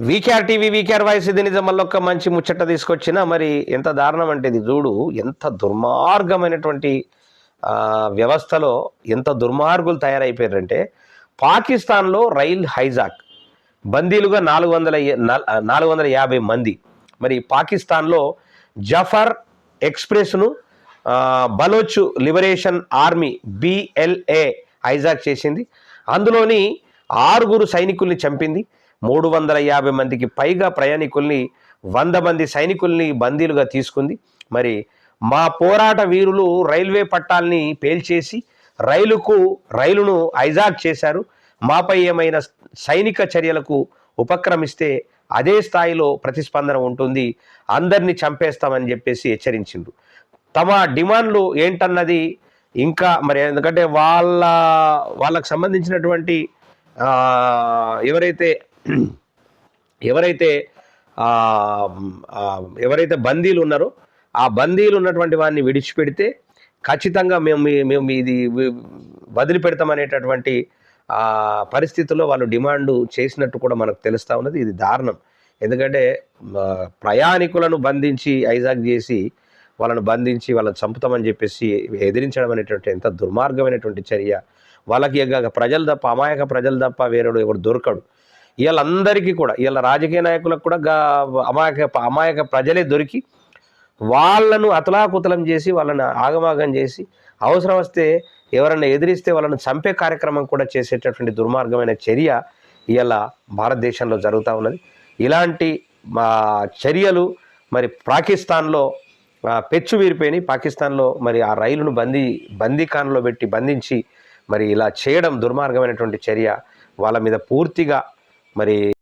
VKR TV VKR voice ఇది నిజం మళ్ళొక్క మంచి ముచ్చట తీసుకొచ్చిన మరి ఎంత దారుణం అంటే ఇది చూడు ఎంత దుర్మార్గమైనటువంటి వ్యవస్థలో ఎంత దుర్మార్గులు తయారైపోయారంటే పాకిస్తాన్లో రైల్ హైజాక్ బందీలుగా 450 మంది మరి పాకిస్తాన్లో జఫర్ ఎక్స్ప్రెస్ను Baloch liberation army BLA hijack చేసింది. అందులోని 6 సైనికుల్ని చంపింది. 350 మందికి పైగా ప్రయాణికుల్ని 100 మంది సైనికుల్ని బందీలుగా తీసుకుంది. మరి మా పోరాట వీరులు రైల్వే పట్టాల్ని పేల్చేసి రైలును హైజాక్ చేశారు. మాపై ఏమైనా సైనిక చర్యలకు ఉపక్రమిస్తే అదే స్థాయిలో ప్రతిస్పందన ఉంటుంది, అందరినీ చంపేస్తామని చెప్పేసి హెచ్చరించిండ్రు. తమ డిమాండ్లు ఏంటన్నది ఇంకా మరి ఎందుకంటే వాళ్ళకు సంబంధించినటువంటి ఎవరైతే బందీలు ఉన్నారో ఆ బందీలు ఉన్నటువంటి వారిని విడిచిపెడితే ఖచ్చితంగా మేము ఇది వదిలిపెడతామనేటటువంటి పరిస్థితుల్లో వాళ్ళు డిమాండ్ చేసినట్టు కూడా మనకు తెలుస్తూ ఉన్నది. ఇది దారుణం. ఎందుకంటే ప్రయాణికులను బంధించి హైజాక్ చేసి వాళ్ళని చంపుతామని చెప్పేసి ఎదిరించడం అనేటువంటి ఎంత దుర్మార్గమైనటువంటి చర్య. వాళ్ళకి ప్రజలు తప్ప అమాయక ప్రజలు తప్ప వేరేడు ఎవరు దొరకడు. వీళ్ళందరికీ కూడా వీళ్ళ రాజకీయ నాయకులకు కూడా అమాయక ప్రజలే దొరికి వాళ్ళను అతలాకుతలం చేసి వాళ్ళని ఆగమాగం చేసి అవసరం వస్తే ఎవరన్నా ఎదిరిస్తే వాళ్ళని చంపే కార్యక్రమం కూడా చేసేటటువంటి దుర్మార్గమైన చర్య ఇవాళ భారతదేశంలో జరుగుతూ ఉన్నది. ఇలాంటి చర్యలు మరి పాకిస్తాన్లో పెచ్చు వీరిపోయినాయి. పాకిస్తాన్లో మరి ఆ రైలును బందీఖానలో పెట్టి బంధించి మరి ఇలా చేయడం దుర్మార్గమైనటువంటి చర్య. వాళ్ళ మీద పూర్తిగా మరి